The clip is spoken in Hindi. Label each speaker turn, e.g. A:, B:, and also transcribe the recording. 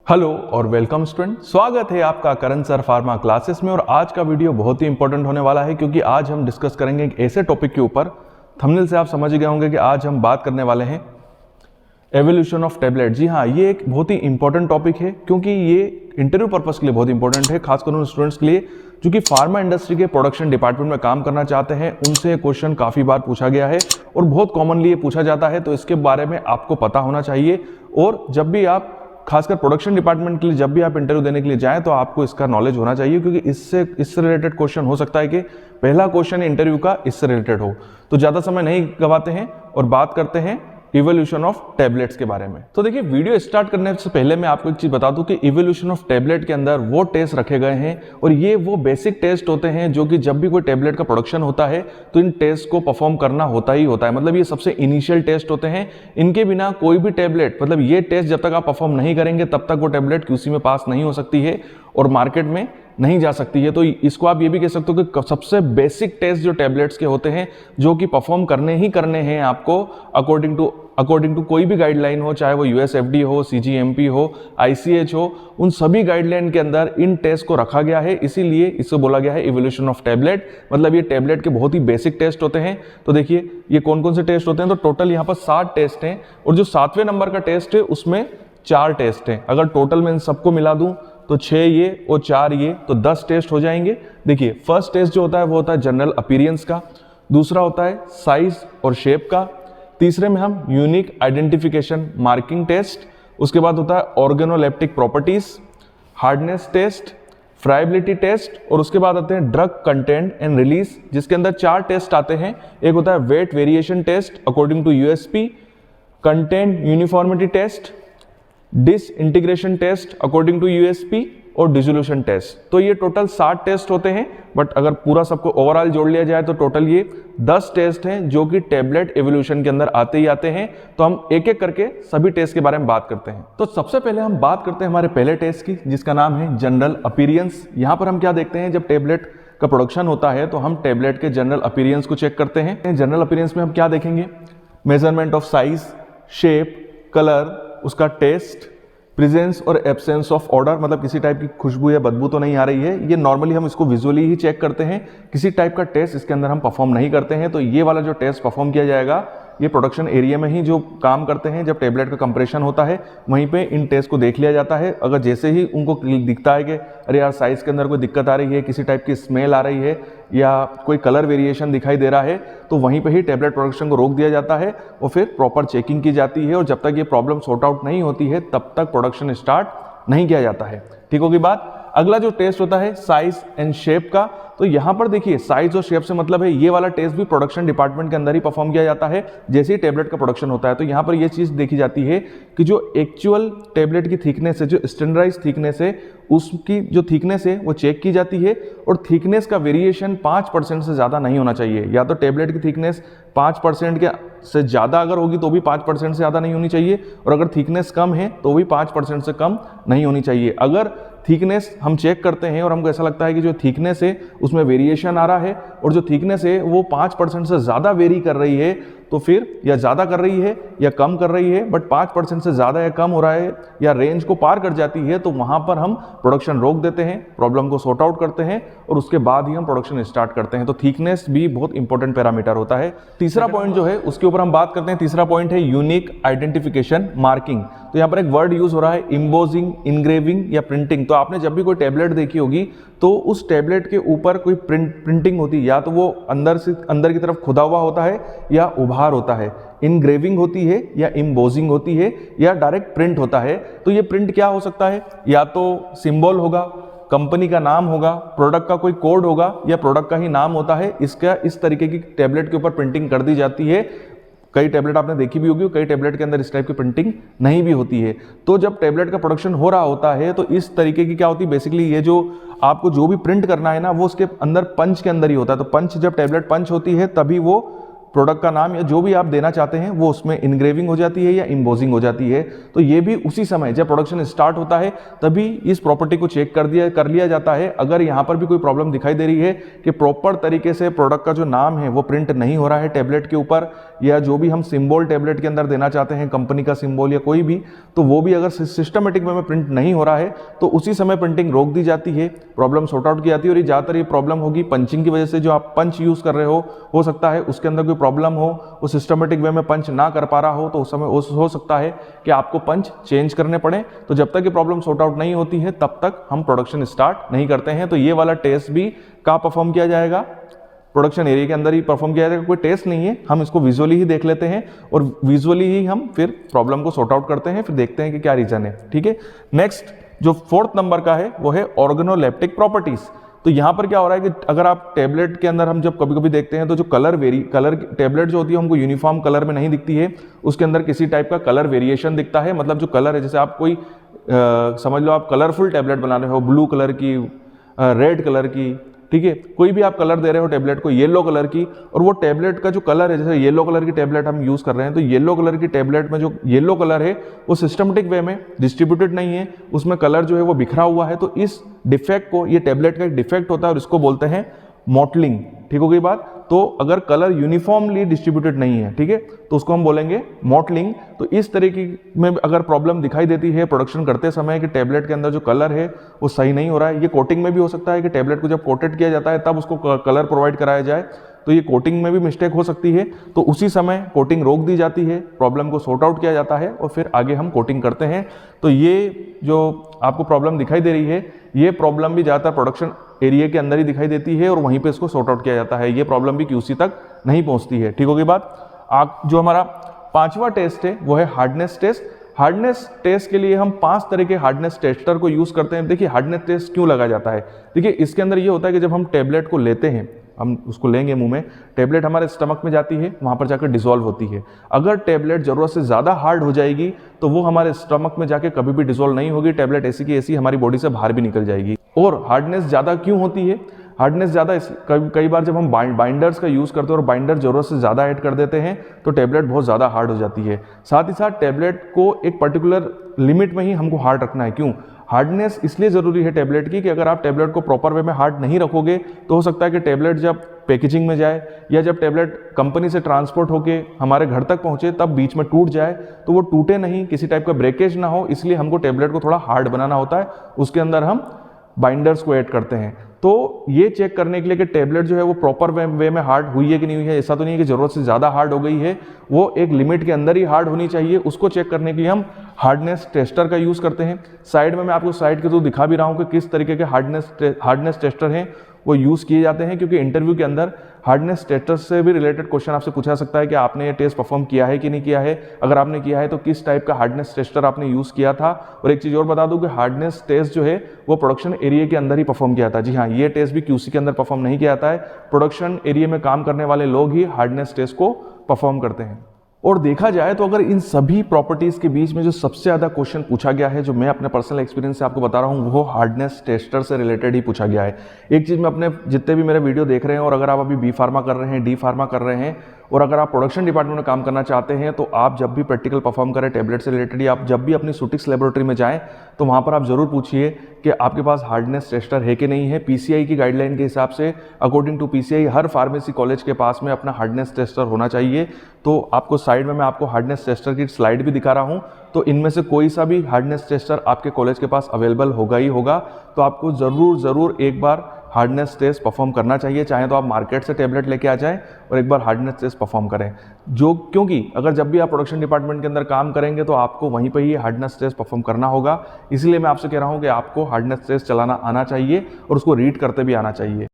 A: हेलो और वेलकम स्टूडेंट, स्वागत है आपका करण सर फार्मा क्लासेस में। और आज का वीडियो बहुत ही इंपॉर्टेंट होने वाला है क्योंकि आज हम डिस्कस करेंगे एक ऐसे टॉपिक के ऊपर। थंबनेल से आप समझ गए होंगे कि आज हम बात करने वाले हैं एवोल्यूशन ऑफ टैबलेट। जी हाँ, ये एक बहुत ही इंपॉर्टेंट टॉपिक है क्योंकि ये इंटरव्यू पर्पस के लिए बहुत इंपॉर्टेंट है, खासकर उन स्टूडेंट्स के लिए जो कि फार्मा इंडस्ट्री के प्रोडक्शन डिपार्टमेंट में काम करना चाहते हैं। उनसे क्वेश्चन काफ़ी बार पूछा गया है और बहुत कॉमनली ये पूछा जाता है, तो इसके बारे में आपको पता होना चाहिए। और जब भी आप खासकर प्रोडक्शन डिपार्टमेंट के लिए जब भी आप इंटरव्यू देने के लिए जाएं तो आपको इसका नॉलेज होना चाहिए क्योंकि इससे रिलेटेड क्वेश्चन हो सकता है कि पहला क्वेश्चन इंटरव्यू का इससे रिलेटेड हो। तो ज़्यादा समय नहीं गवाते हैं और बात करते हैं इवोल्यूशन ऑफ टैबलेट्स के बारे में। तो देखिए, वीडियो स्टार्ट करने से पहले मैं आपको एक चीज बता दूं कि इवोल्यूशन ऑफ टैबलेट के अंदर वो टेस्ट रखे गए हैं और ये वो बेसिक टेस्ट होते हैं जो कि जब भी कोई टैबलेट का प्रोडक्शन होता है तो इन टेस्ट को परफॉर्म करना होता ही होता है। मतलब ये सबसे इनिशियल टेस्ट होते हैं, इनके बिना कोई भी टैबलेट, मतलब ये टेस्ट जब तक आप परफॉर्म नहीं करेंगे तब तक वो टैबलेट क्यूसी में पास नहीं हो सकती है और मार्केट में नहीं जा सकती है। तो इसको आप ये भी कह सकते हो कि सबसे बेसिक टेस्ट जो टैबलेट्स के होते हैं जो कि परफॉर्म करने ही करने हैं आपको अकॉर्डिंग टू कोई भी गाइडलाइन हो, चाहे वो यूएसएफडी हो, सीजीएमपी हो, आईसीएच हो, उन सभी गाइडलाइन के अंदर इन टेस्ट को रखा गया है। इसीलिए इससे बोला गया है इवोल्यूशन ऑफ टैबलेट। मतलब ये टैबलेट के बहुत ही बेसिक टेस्ट होते हैं। तो देखिए ये कौन कौन से टेस्ट होते हैं। तो टोटल यहाँ पर 7 टेस्ट हैं और जो 7वें नंबर का टेस्ट है उसमें 4 टेस्ट हैं। अगर टोटल में इन सबको मिला दूं तो 6 ये और 4 ये, तो 10 टेस्ट हो जाएंगे। देखिए, फर्स्ट टेस्ट जो होता है वो होता है जनरल अपीयरेंस का, दूसरा होता है साइज और शेप का, तीसरे में हम यूनिक आइडेंटिफिकेशन मार्किंग टेस्ट, उसके बाद होता है organoleptic properties, hardness test, friability test, और उसके बाद आते हैं ड्रग कंटेंट एंड रिलीज, जिसके अंदर 4 टेस्ट आते हैं। एक होता है weight variation test according to USP, content uniformity test, disintegration test according to USP और डिसोल्यूशन टेस्ट। तो ये टोटल 7 टेस्ट होते हैं, बट अगर पूरा सबको ओवरऑल जोड़ लिया जाए तो टोटल ये 10 टेस्ट हैं जो कि टैबलेट एवोल्यूशन के अंदर आते ही आते हैं। तो हम एक एक करके सभी टेस्ट के बारे में बात करते हैं। तो सबसे पहले हम बात करते हैं हमारे पहले टेस्ट की, जिसका नाम है जनरल अपीयरेंस। यहाँ पर हम क्या देखते हैं, जब टैबलेट का प्रोडक्शन होता है तो हम टैबलेट के जनरल अपीयरेंस को चेक करते हैं। जनरल अपीयरेंस में हम क्या देखेंगे, measurement of size, shape, colour, उसका टेस्ट, प्रेजेंस और एब्सेंस ऑफ ऑर्डर, मतलब किसी टाइप की खुशबू या बदबू तो नहीं आ रही है। ये नॉर्मली हम इसको विजुअली ही चेक करते हैं, किसी टाइप का टेस्ट इसके अंदर हम परफॉर्म नहीं करते हैं। तो ये वाला जो टेस्ट परफॉर्म किया जाएगा ये प्रोडक्शन एरिया में ही जो काम करते हैं, जब टैबलेट का कंप्रेशन होता है वहीं पे इन टेस्ट को देख लिया जाता है। अगर जैसे ही उनको दिखता है कि अरे यार साइज के अंदर कोई दिक्कत आ रही है, किसी टाइप की स्मेल आ रही है या कोई कलर वेरिएशन दिखाई दे रहा है, तो वहीं पे ही टैबलेट प्रोडक्शन को रोक दिया जाता है और फिर प्रॉपर चेकिंग की जाती है। और जब तक ये प्रॉब्लम सॉर्ट आउट नहीं होती है तब तक प्रोडक्शन स्टार्ट नहीं किया जाता है। ठीक होगी बात। अगला जो टेस्ट होता है साइज एंड शेप का, तो यहां पर देखिए साइज और शेप से मतलब है ये वाला टेस्ट भी प्रोडक्शन डिपार्टमेंट के अंदर ही परफॉर्म किया जाता है जैसे ही टैबलेट का प्रोडक्शन होता है। तो यहां पर ये चीज देखी जाती है कि जो एक्चुअल टैबलेट की थिकनेस है, जो स्टैंडर्डाइज थिकनेस है, उसकी जो थिकनेस है वो चेक की जाती है और थिकनेस का वेरिएशन 5% से ज़्यादा नहीं होना चाहिए। या तो टैबलेट की थिकनेस 5% के से ज़्यादा अगर होगी तो भी 5% से ज़्यादा नहीं होनी चाहिए, और अगर थिकनेस कम है तो भी 5% से कम नहीं होनी चाहिए। अगर थिकनेस हम चेक करते हैं और हमको ऐसा लगता है कि जो थिकनेस है उसमें वेरिएशन आ रहा है और जो थिकनेस है वो 5% से ज़्यादा वेरी कर रही है, तो फिर या ज़्यादा कर रही है या कम कर रही है, बट 5% से ज़्यादा या कम हो रहा है या रेंज को पार कर जाती है, तो वहाँ पर हम प्रोडक्शन रोक देते हैं, प्रॉब्लम को सॉर्ट आउट करते हैं और उसके बाद ही हम प्रोडक्शन स्टार्ट करते हैं। तो थिकनेस भी बहुत इंपॉर्टेंट पैरामीटर होता है। तीसरा पॉइंट जो है उसके ऊपर हम बात करते हैं। तीसरा पॉइंट है यूनिक आइडेंटिफिकेशन मार्किंग। तो यहाँ पर एक वर्ड यूज हो रहा है इम्बोजिंग, इनग्रेविंग या प्रिंटिंग। तो आपने जब भी कोई टैबलेट देखी होगी तो उस टैबलेट के ऊपर कोई प्रिंटिंग होती है, या तो वो अंदर की तरफ खुदा हुआ होता है या उभार होता है, इनग्रेविंग होती है या इम्बोजिंग होती है या डायरेक्ट प्रिंट होता है। तो ये प्रिंट क्या हो सकता है, या तो सिंबल होगा, कंपनी का नाम होगा, प्रोडक्ट का कोई कोड होगा या प्रोडक्ट का ही नाम होता है। इसका इस तरीके की टैबलेट के ऊपर प्रिंटिंग कर दी जाती है। कई टैबलेट आपने देखी भी होगी, कई टैबलेट के अंदर इस टाइप की प्रिंटिंग नहीं भी होती है। तो जब टैबलेट का प्रोडक्शन हो रहा होता है तो इस तरीके की क्या होती है, बेसिकली ये जो आपको जो भी प्रिंट करना है ना वो उसके अंदर पंच के अंदर ही होता है। तो पंच, जब टैबलेट पंच होती है तभी वो प्रोडक्ट का नाम या जो भी आप देना चाहते हैं वो उसमें इनग्रेविंग हो जाती है या इम्बोजिंग हो जाती है। तो ये भी उसी समय जब प्रोडक्शन स्टार्ट होता है तभी इस प्रॉपर्टी को चेक कर लिया जाता है। अगर यहाँ पर भी कोई प्रॉब्लम दिखाई दे रही है कि प्रॉपर तरीके से प्रोडक्ट का जो नाम है वो प्रिंट नहीं हो रहा है टेबलेट के ऊपर, या जो भी हम सिंबल टेबलेट के अंदर देना चाहते हैं कंपनी का सिंबल या कोई भी, तो वो भी अगर सिस्टमेटिक वे में प्रिंट नहीं हो रहा है तो उसी समय प्रिंटिंग रोक दी जाती है, प्रॉब्लम सॉर्ट आउट की जाती है। और ये ज़्यादातर ये प्रॉब्लम होगी पंचिंग की वजह से। जो आप पंच यूज़ कर रहे हो सकता है उसके अंदर कोई प्रॉब्लम हो, वो सिस्टमेटिक वे में पंच ना कर पा रहा हो, तो उस समय हो सकता है कि आपको पंच चेंज करने पड़े। तो जब तक ये प्रॉब्लम सॉर्ट आउट नहीं होती है तब तक हम प्रोडक्शन स्टार्ट नहीं करते हैं। तो ये वाला टेस्ट भी कहाँ परफॉर्म किया जाएगा? प्रोडक्शन एरिया के अंदर ही परफॉर्म किया जाएगा। कोई टेस्ट नहीं है, हम इसको विजुअली ही देख लेते हैं और विजुअली ही हम फिर प्रॉब्लम को सॉर्ट आउट करते हैं, फिर देखते हैं कि क्या रीजन है। ठीक है, नेक्स्ट जो 4th नंबर का है वो है ऑर्गेनोलेप्टिक प्रॉपर्टीज। तो यहाँ पर क्या हो रहा है कि अगर आप टेबलेट के अंदर हम जब कभी कभी देखते हैं तो जो कलर टेबलेट जो होती है हमको यूनिफॉर्म कलर में नहीं दिखती है, उसके अंदर किसी टाइप का कलर वेरिएशन दिखता है। मतलब जो कलर है, जैसे आप कोई समझ लो आप कलरफुल टेबलेट बना रहे हो, ब्लू कलर की, रेड कलर की, ठीक है, कोई भी आप कलर दे रहे हो टेबलेट को, येलो कलर की, और वो टेबलेट का जो कलर है, जैसे येलो कलर की टेबलेट हम यूज कर रहे हैं, तो येलो कलर की टेबलेट में जो येलो कलर है वो सिस्टमेटिक वे में डिस्ट्रीब्यूटेड नहीं है, उसमें कलर जो है वो बिखरा हुआ है। तो इस डिफेक्ट को, ये टेबलेट का एक डिफेक्ट होता है और इसको बोलते हैं मॉटलिंग। ठीक हो गई बात? तो अगर कलर यूनिफॉर्मली डिस्ट्रीब्यूटेड नहीं है, ठीक है, तो उसको हम बोलेंगे मॉटलिंग। तो इस तरीके में अगर प्रॉब्लम दिखाई देती है प्रोडक्शन करते समय कि टेबलेट के अंदर जो कलर है वो सही नहीं हो रहा है, ये कोटिंग में भी हो सकता है कि टेबलेट को जब कोटेड किया जाता है तब उसको कलर प्रोवाइड कराया जाए, तो ये कोटिंग में भी मिस्टेक हो सकती है। तो उसी समय कोटिंग रोक दी जाती है, प्रॉब्लम को सॉर्ट आउट किया जाता है और फिर आगे हम कोटिंग करते हैं। तो ये जो आपको प्रॉब्लम दिखाई दे रही है, ये प्रॉब्लम भी ज़्यादातर प्रोडक्शन एरिया के अंदर ही दिखाई देती है और वहीं पे इसको सॉर्ट आउट किया जाता है। ये प्रॉब्लम भी QC तक नहीं पहुंचती है। ठीक होगी बात? जो हमारा 5वां टेस्ट है वो है हार्डनेस टेस्ट। हार्डनेस टेस्ट के लिए हम 5 तरह के हार्डनेस टेस्टर को यूज करते हैं। देखिए हार्डनेस टेस्ट क्यों लगा जाता है? देखिए इसके अंदर ये होता है कि जब हम टेबलेट को लेते हैं, हम उसको लेंगे मुंह में, टेबलेट हमारे स्टमक में जाती है, वहाँ पर जाकर डिसॉल्व होती है। अगर टेबलेट ज़रूरत से ज़्यादा हार्ड हो जाएगी तो वो हमारे स्टमक में जाके कभी भी डिसॉल्व नहीं होगी, टेबलेट ऐसी की ऐसी हमारी बॉडी से बाहर भी निकल जाएगी। और हार्डनेस ज़्यादा क्यों होती है? हार्डनेस ज़्यादा कई बार जब हम बाइंडर्स का यूज़ करते हैं और बाइंडर ज़रूरत से ज़्यादा ऐड कर देते हैं तो टेबलेट बहुत ज़्यादा हार्ड हो जाती है। साथ ही साथ टेबलेट को एक पर्टिकुलर लिमिट में ही हमको हार्ड रखना है। क्यों? हार्डनेस इसलिए ज़रूरी है टेबलेट की कि अगर आप टेबलेट को प्रॉपर वे में हार्ड नहीं रखोगे तो हो सकता है कि टेबलेट जब पैकेजिंग में जाए या जब टेबलेट कंपनी से ट्रांसपोर्ट होके हमारे घर तक पहुंचे तब बीच में टूट जाए, तो वो टूटे नहीं, किसी टाइप का ब्रेकेज ना हो, इसलिए हमको टेबलेट को थोड़ा हार्ड बनाना होता है। उसके अंदर हम बाइंडर्स को ऐड करते हैं। तो ये चेक करने के लिए कि टेबलेट जो है वो प्रॉपर वे में हार्ड हुई है कि नहीं हुई है, ऐसा तो नहीं है कि ज़रूरत से ज़्यादा हार्ड हो गई है, वो एक लिमिट के अंदर ही हार्ड होनी चाहिए, उसको चेक करने के लिए हम हार्डनेस टेस्टर का यूज़ करते हैं। साइड में मैं आपको साइड के थ्रू दिखा भी रहा हूँ कि किस तरीके के हार्डनेस टेस्टर हैं वो यूज़ किए जाते हैं, क्योंकि इंटरव्यू के अंदर हार्डनेस टेस्टर से भी रिलेटेड क्वेश्चन आपसे पूछा सकता है कि आपने ये टेस्ट परफॉर्म किया है कि नहीं किया है। अगर आपने किया है तो किस टाइप का हार्डनेस टेस्टर आपने यूज़ किया था। और एक चीज़ और बता दूं कि हार्डनेस टेस्ट जो है वो प्रोडक्शन एरिया के अंदर ही परफॉर्म किया था। जी हाँ, ये टेस्ट भी QC के अंदर परफॉर्म नहीं किया जाता है, प्रोडक्शन एरिया में काम करने वाले लोग ही हार्डनेस टेस्ट को परफॉर्म करते हैं। और देखा जाए तो अगर इन सभी प्रॉपर्टीज़ के बीच में जो सबसे ज़्यादा क्वेश्चन पूछा गया है, जो मैं अपने पर्सनल एक्सपीरियंस से आपको बता रहा हूँ, वो हार्डनेस टेस्टर से रिलेटेड ही पूछा गया है। एक चीज़ में अपने जितने भी मेरे वीडियो देख रहे हैं और अगर आप अभी B फार्मा कर रहे हैं, D फार्मा कर रहे हैं और अगर आप प्रोडक्शन डिपार्टमेंट में काम करना चाहते हैं, तो आप जब भी प्रैक्टिकल परफॉर्म करें टेबलेट से रिलेटेड, या आप जब भी अपनी सुटिक्स लेबोरेटरी में जाएं तो वहाँ पर आप ज़रूर पूछिए कि आपके पास हार्डनेस टेस्टर है कि नहीं है। PCI की गाइडलाइन के हिसाब से, अकॉर्डिंग टू PCI, हर फार्मेसी कॉलेज के पास में अपना हार्डनेस टेस्टर होना चाहिए। तो आपको साइड में मैं आपको हार्डनेस टेस्टर की स्लाइड भी दिखा रहा हूँ, तो इनमें से कोई सा भी हार्डनेस टेस्टर आपके कॉलेज के पास अवेलेबल होगा ही होगा। तो आपको ज़रूर एक बार हार्डनेस टेस्ट परफॉर्म करना चाहिए, चाहे तो आप मार्केट से टेबलेट लेके आ जाएं और एक बार हार्डनेस टेस्ट परफॉर्म करें। क्योंकि अगर जब भी आप प्रोडक्शन डिपार्टमेंट के अंदर काम करेंगे तो आपको वहीं पे ही हार्डनेस टेस्ट परफॉर्म करना होगा। इसलिए मैं आपसे कह रहा हूं कि आपको हार्डनेस टेस्ट चलाना आना चाहिए और उसको रीड करते भी आना चाहिए।